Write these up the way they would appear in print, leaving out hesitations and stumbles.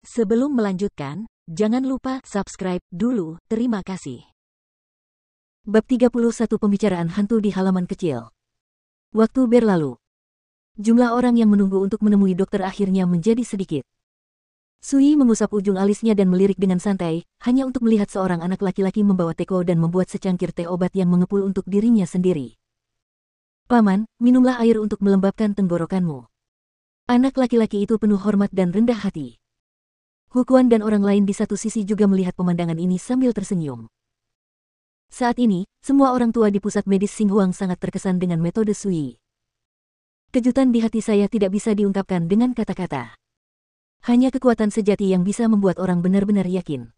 Sebelum melanjutkan, jangan lupa subscribe dulu, terima kasih. Bab 31 Pembicaraan hantu di halaman kecil. Waktu berlalu. Jumlah orang yang menunggu untuk menemui dokter akhirnya menjadi sedikit. Sui mengusap ujung alisnya dan melirik dengan santai, hanya untuk melihat seorang anak laki-laki membawa teko dan membuat secangkir teh obat yang mengepul untuk dirinya sendiri. "Paman, minumlah air untuk melembabkan tenggorokanmu." Anak laki-laki itu penuh hormat dan rendah hati. Hukuan dan orang lain di satu sisi juga melihat pemandangan ini sambil tersenyum. Saat ini, semua orang tua di pusat medis Xinghuang sangat terkesan dengan metode Sui. Kejutan di hati saya tidak bisa diungkapkan dengan kata-kata. Hanya kekuatan sejati yang bisa membuat orang benar-benar yakin.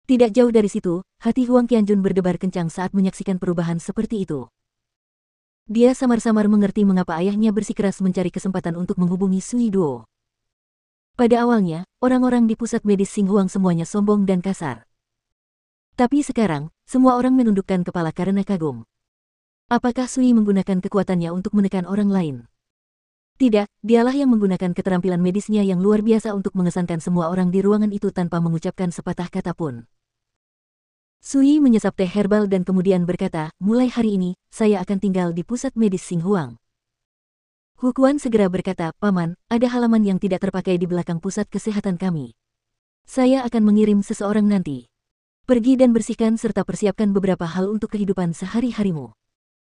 Tidak jauh dari situ, hati Huang Qianjun berdebar kencang saat menyaksikan perubahan seperti itu. Dia samar-samar mengerti mengapa ayahnya bersikeras mencari kesempatan untuk menghubungi Sui Duo. Pada awalnya, orang-orang di pusat medis Xinghuang semuanya sombong dan kasar. Tapi sekarang, semua orang menundukkan kepala karena kagum. Apakah Sui menggunakan kekuatannya untuk menekan orang lain? Tidak, dialah yang menggunakan keterampilan medisnya yang luar biasa untuk mengesankan semua orang di ruangan itu tanpa mengucapkan sepatah kata pun. Sui menyesap teh herbal dan kemudian berkata, "Mulai hari ini, saya akan tinggal di pusat medis Xinghuang." Hukuan segera berkata, "Paman, ada halaman yang tidak terpakai di belakang pusat kesehatan kami. Saya akan mengirim seseorang nanti. Pergi dan bersihkan serta persiapkan beberapa hal untuk kehidupan sehari-harimu.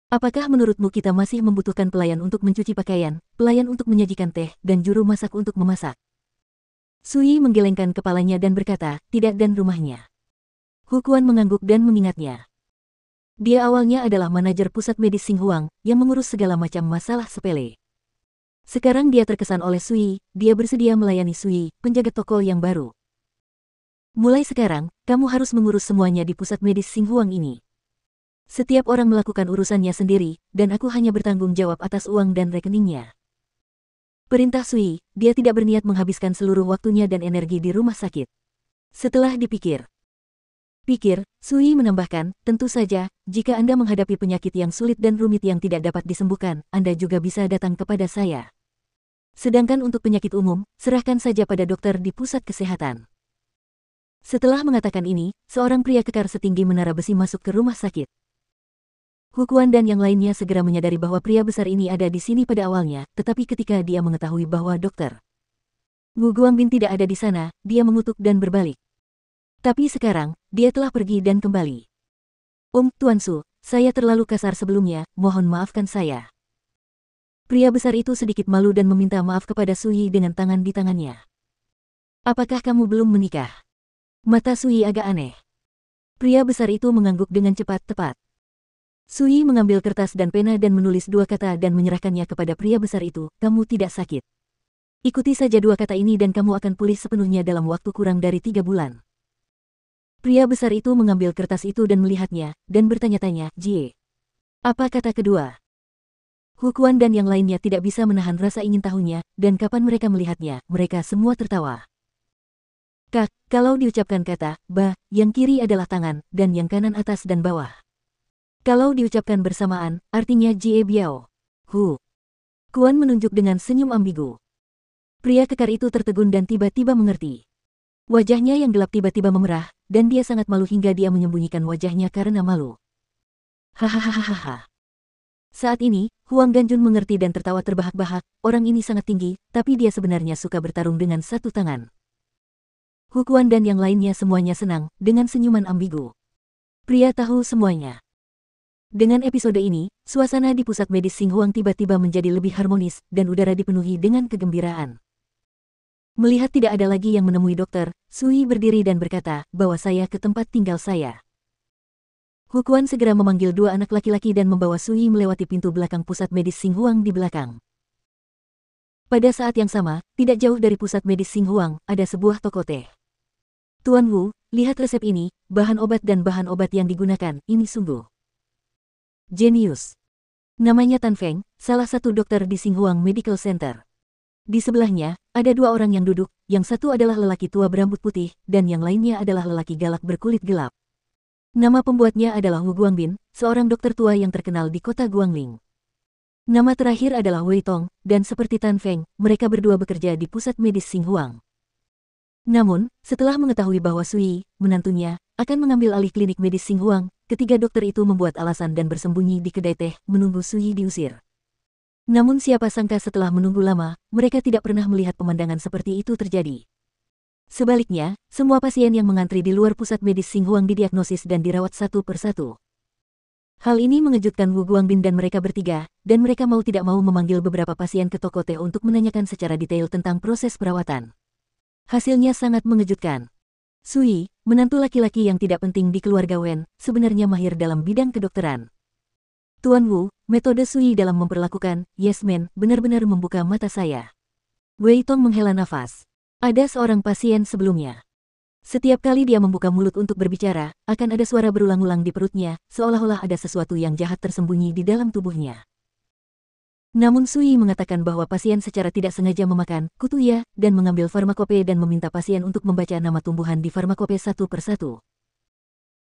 Apakah menurutmu kita masih membutuhkan pelayan untuk mencuci pakaian, pelayan untuk menyajikan teh, dan juru masak untuk memasak?" Sui menggelengkan kepalanya dan berkata, "Tidak dan rumahnya." Hukuan mengangguk dan mengingatnya. Dia awalnya adalah manajer pusat medis Xinghuang, yang mengurus segala macam masalah sepele. Sekarang dia terkesan oleh Sui, dia bersedia melayani Sui, penjaga toko yang baru. "Mulai sekarang, kamu harus mengurus semuanya di pusat medis Xinghuang ini. Setiap orang melakukan urusannya sendiri, dan aku hanya bertanggung jawab atas uang dan rekeningnya." Perintah Sui, dia tidak berniat menghabiskan seluruh waktunya dan energi di rumah sakit. Setelah dipikir, Sui menambahkan, "Tentu saja, jika Anda menghadapi penyakit yang sulit dan rumit yang tidak dapat disembuhkan, Anda juga bisa datang kepada saya. Sedangkan untuk penyakit umum, serahkan saja pada dokter di pusat kesehatan." Setelah mengatakan ini, seorang pria kekar setinggi menara besi masuk ke rumah sakit. Hukuan dan yang lainnya segera menyadari bahwa pria besar ini ada di sini pada awalnya, tetapi ketika dia mengetahui bahwa Dr. Wu Guangbin tidak ada di sana, dia mengutuk dan berbalik. Tapi sekarang, dia telah pergi dan kembali. Tuan Su, saya terlalu kasar sebelumnya, mohon maafkan saya." Pria besar itu sedikit malu dan meminta maaf kepada Sui dengan tangan di tangannya. "Apakah kamu belum menikah?" Mata Sui agak aneh. Pria besar itu mengangguk dengan cepat tepat. Sui mengambil kertas dan pena dan menulis dua kata dan menyerahkannya kepada pria besar itu, "Kamu tidak sakit. Ikuti saja dua kata ini dan kamu akan pulih sepenuhnya dalam waktu kurang dari 3 bulan." Pria besar itu mengambil kertas itu dan melihatnya, dan bertanya-tanya, "Jie, apa kata kedua?" Hukuan dan yang lainnya tidak bisa menahan rasa ingin tahunya, dan kapan mereka melihatnya, mereka semua tertawa. "Kak, kalau diucapkan kata, ba, yang kiri adalah tangan, dan yang kanan atas dan bawah. Kalau diucapkan bersamaan, artinya Jie Biao. Hu." Kuan menunjuk dengan senyum ambigu. Pria kekar itu tertegun dan tiba-tiba mengerti. Wajahnya yang gelap tiba-tiba memerah, dan dia sangat malu hingga dia menyembunyikan wajahnya karena malu. Hahaha. Saat ini, Huang Ganjun mengerti dan tertawa terbahak-bahak, orang ini sangat tinggi, tapi dia sebenarnya suka bertarung dengan satu tangan. Hukuan dan yang lainnya semuanya senang, dengan senyuman ambigu. Pria tahu semuanya. Dengan episode ini, suasana di pusat medis Xinghuang tiba-tiba menjadi lebih harmonis, dan udara dipenuhi dengan kegembiraan. Melihat tidak ada lagi yang menemui dokter, Sui berdiri dan berkata, "Bawa saya ke tempat tinggal saya." Hukuan segera memanggil dua anak laki-laki dan membawa Sui melewati pintu belakang pusat medis Xinghuang di belakang. Pada saat yang sama, tidak jauh dari pusat medis Xinghuang, ada sebuah toko teh. "Tuan Wu, lihat resep ini, bahan obat dan bahan obat yang digunakan, ini sungguh jenius." Namanya Tan Feng, salah satu dokter di Xinghuang Medical Center. Di sebelahnya, ada dua orang yang duduk, yang satu adalah lelaki tua berambut putih, dan yang lainnya adalah lelaki galak berkulit gelap. Nama pembuatnya adalah Wu Guangbin, seorang dokter tua yang terkenal di kota Guangling. Nama terakhir adalah Wei Tong, dan seperti Tan Feng, mereka berdua bekerja di pusat medis Xinghuang. Namun, setelah mengetahui bahwa Sui, menantunya, akan mengambil alih klinik medis Xinghuang, ketiga dokter itu membuat alasan dan bersembunyi di kedai teh, menunggu Sui diusir. Namun siapa sangka setelah menunggu lama, mereka tidak pernah melihat pemandangan seperti itu terjadi. Sebaliknya, semua pasien yang mengantri di luar pusat medis Xinghuang didiagnosis dan dirawat satu persatu. Hal ini mengejutkan Wu Guangbin dan mereka bertiga, dan mereka mau tidak mau memanggil beberapa pasien ke toko teh untuk menanyakan secara detail tentang proses perawatan. Hasilnya sangat mengejutkan. Sui, menantu laki-laki yang tidak penting di keluarga Wen, sebenarnya mahir dalam bidang kedokteran. Tuan Wu, metode Sui dalam memperlakukan yes man benar-benar membuka mata saya. Wei Tong menghela nafas. Ada seorang pasien sebelumnya. Setiap kali dia membuka mulut untuk berbicara, akan ada suara berulang-ulang di perutnya, seolah-olah ada sesuatu yang jahat tersembunyi di dalam tubuhnya. Namun Sui mengatakan bahwa pasien secara tidak sengaja memakan kutuya dan mengambil farmakope dan meminta pasien untuk membaca nama tumbuhan di farmakope satu persatu.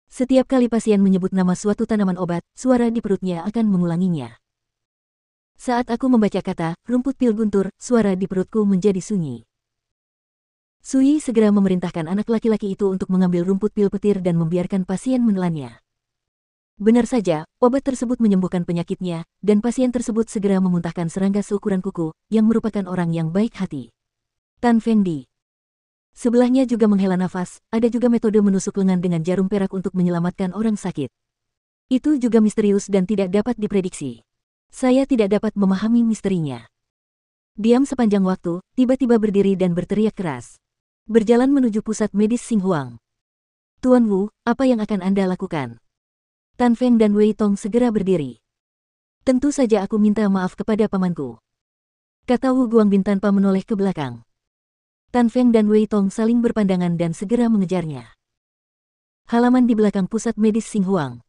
Setiap kali pasien menyebut nama suatu tanaman obat, suara di perutnya akan mengulanginya. Saat aku membaca kata rumput pil guntur, suara di perutku menjadi sunyi. Sui segera memerintahkan anak laki-laki itu untuk mengambil rumput pil petir dan membiarkan pasien menelannya. Benar saja, obat tersebut menyembuhkan penyakitnya, dan pasien tersebut segera memuntahkan serangga seukuran kuku, yang merupakan orang yang baik hati. Tan Fengdi. Sebelahnya juga menghela nafas, ada juga metode menusuk lengan dengan jarum perak untuk menyelamatkan orang sakit. Itu juga misterius dan tidak dapat diprediksi. Saya tidak dapat memahami misterinya. Diam sepanjang waktu, tiba-tiba berdiri dan berteriak keras. Berjalan menuju pusat medis Xinghuang. Tuan Wu, apa yang akan Anda lakukan? Tan Feng dan Wei Tong segera berdiri. Tentu saja aku minta maaf kepada pamanku, kata Wu Guangbin tanpa menoleh ke belakang. Tan Feng dan Wei Tong saling berpandangan dan segera mengejarnya. Halaman di belakang pusat medis Xinghuang.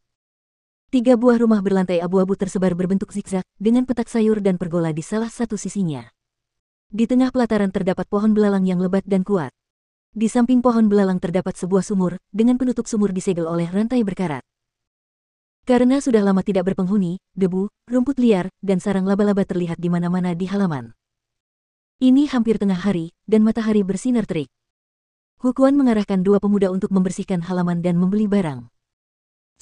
3 buah rumah berlantai abu-abu tersebar berbentuk zigzag, dengan petak sayur dan pergola di salah satu sisinya. Di tengah pelataran terdapat pohon belalang yang lebat dan kuat. Di samping pohon belalang terdapat sebuah sumur, dengan penutup sumur disegel oleh rantai berkarat. Karena sudah lama tidak berpenghuni, debu, rumput liar, dan sarang laba-laba terlihat di mana-mana di halaman. Ini hampir tengah hari, dan matahari bersinar terik. Hukuan mengarahkan 2 pemuda untuk membersihkan halaman dan membeli barang.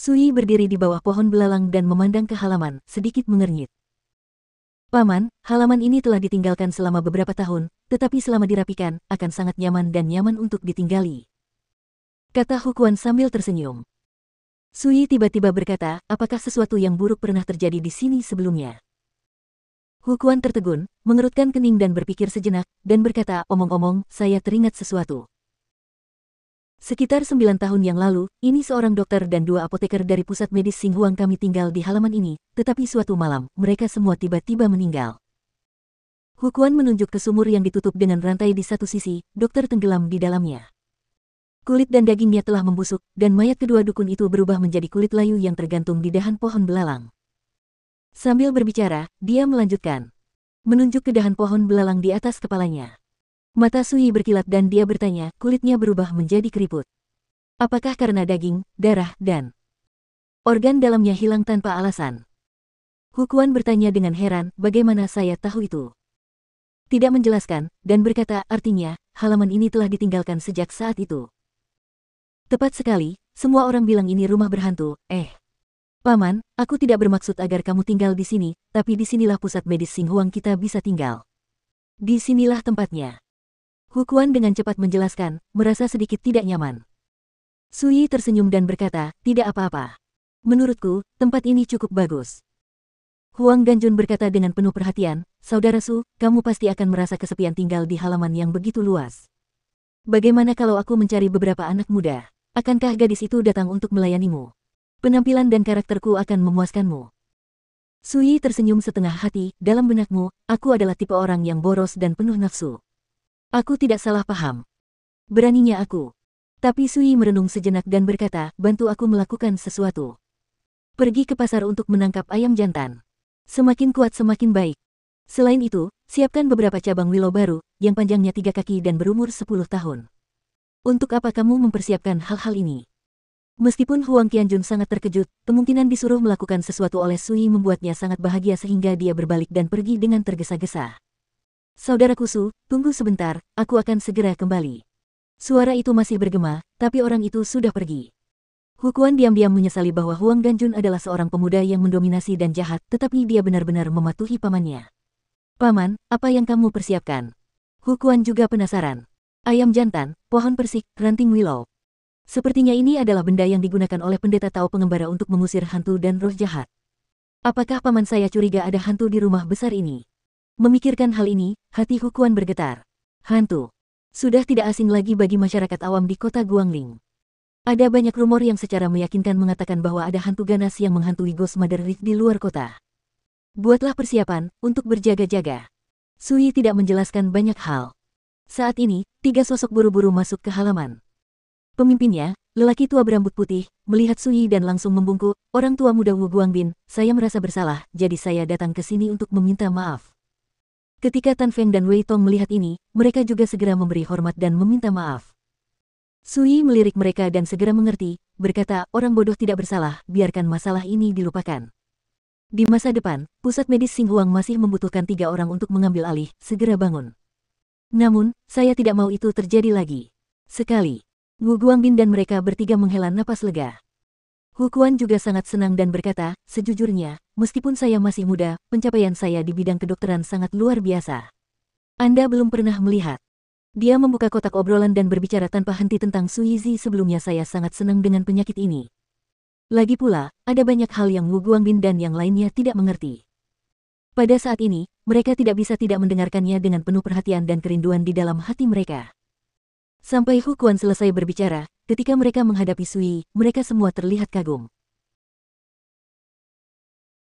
Sui berdiri di bawah pohon belalang dan memandang ke halaman, sedikit mengernyit. Paman, halaman ini telah ditinggalkan selama beberapa tahun, tetapi selama dirapikan, akan sangat nyaman dan nyaman untuk ditinggali, kata Hukuan sambil tersenyum. Sui tiba-tiba berkata, apakah sesuatu yang buruk pernah terjadi di sini sebelumnya? Hukuan tertegun, mengerutkan kening dan berpikir sejenak, dan berkata, omong-omong, saya teringat sesuatu. Sekitar 9 tahun yang lalu, ini seorang dokter dan 2 apoteker dari pusat medis Xinghuang kami tinggal di halaman ini, tetapi suatu malam, mereka semua tiba-tiba meninggal. Hukuan menunjuk ke sumur yang ditutup dengan rantai di satu sisi, dokter tenggelam di dalamnya. Kulit dan dagingnya telah membusuk, dan mayat kedua dukun itu berubah menjadi kulit layu yang tergantung di dahan pohon belalang. Sambil berbicara, dia melanjutkan. Menunjuk ke dahan pohon belalang di atas kepalanya. Mata Sui berkilat dan dia bertanya, kulitnya berubah menjadi keriput. Apakah karena daging, darah, dan organ dalamnya hilang tanpa alasan? Hukuan bertanya dengan heran, bagaimana saya tahu itu? Tidak menjelaskan, dan berkata, artinya, halaman ini telah ditinggalkan sejak saat itu. Tepat sekali, semua orang bilang ini rumah berhantu. Paman, aku tidak bermaksud agar kamu tinggal di sini, tapi di sinilah pusat medis Xinghuang kita bisa tinggal. Di sinilah tempatnya. Hukuan dengan cepat menjelaskan, merasa sedikit tidak nyaman. Sui tersenyum dan berkata, tidak apa-apa. Menurutku, tempat ini cukup bagus. Huang Ganjun berkata dengan penuh perhatian, saudara Su, kamu pasti akan merasa kesepian tinggal di halaman yang begitu luas. Bagaimana kalau aku mencari beberapa anak muda? Akankah gadis itu datang untuk melayanimu? Penampilan dan karakterku akan memuaskanmu. Sui tersenyum setengah hati, dalam benakmu, aku adalah tipe orang yang boros dan penuh nafsu. Aku tidak salah paham. Beraninya aku. Tapi Sui merenung sejenak dan berkata, bantu aku melakukan sesuatu. Pergi ke pasar untuk menangkap ayam jantan. Semakin kuat semakin baik. Selain itu, siapkan beberapa cabang willow baru, yang panjangnya 3 kaki dan berumur 10 tahun. Untuk apa kamu mempersiapkan hal-hal ini? Meskipun Huang Qianjun sangat terkejut, kemungkinan disuruh melakukan sesuatu oleh Sui membuatnya sangat bahagia sehingga dia berbalik dan pergi dengan tergesa-gesa. Saudaraku Su, tunggu sebentar, aku akan segera kembali. Suara itu masih bergema, tapi orang itu sudah pergi. Hukuan diam-diam menyesali bahwa Huang Ganjun adalah seorang pemuda yang mendominasi dan jahat, tetapi dia benar-benar mematuhi pamannya. Paman, apa yang kamu persiapkan? Hukuan juga penasaran. Ayam jantan, pohon persik, ranting willow. Sepertinya ini adalah benda yang digunakan oleh pendeta Tao pengembara untuk mengusir hantu dan roh jahat. Apakah paman saya curiga ada hantu di rumah besar ini? Memikirkan hal ini, hati Hukuan bergetar. Hantu. Sudah tidak asing lagi bagi masyarakat awam di kota Guangling. Ada banyak rumor yang secara meyakinkan mengatakan bahwa ada hantu ganas yang menghantui Ghost Mother Reef di luar kota. Buatlah persiapan untuk berjaga-jaga. Sui tidak menjelaskan banyak hal. Saat ini, 3 sosok buru-buru masuk ke halaman. Pemimpinnya, lelaki tua berambut putih, melihat Sui dan langsung membungkuk, orang tua muda Wu Guangbin, saya merasa bersalah, jadi saya datang ke sini untuk meminta maaf. Ketika Tan Feng dan Wei Tong melihat ini, mereka juga segera memberi hormat dan meminta maaf. Sui melirik mereka dan segera mengerti, berkata, orang bodoh tidak bersalah, biarkan masalah ini dilupakan. Di masa depan, pusat medis Xinghuang masih membutuhkan 3 orang untuk mengambil alih, segera bangun. Namun, saya tidak mau itu terjadi lagi. Sekali, Wu Guangbin dan mereka bertiga menghela napas lega. Hukuan juga sangat senang dan berkata, sejujurnya, meskipun saya masih muda, pencapaian saya di bidang kedokteran sangat luar biasa. Anda belum pernah melihat. Dia membuka kotak obrolan dan berbicara tanpa henti tentang Suizi sebelumnya saya sangat senang dengan penyakit ini. Lagi pula, ada banyak hal yang Wu Guangbin dan yang lainnya tidak mengerti. Pada saat ini, mereka tidak bisa tidak mendengarkannya dengan penuh perhatian dan kerinduan di dalam hati mereka. Sampai Hukuan selesai berbicara, ketika mereka menghadapi Sui, mereka semua terlihat kagum.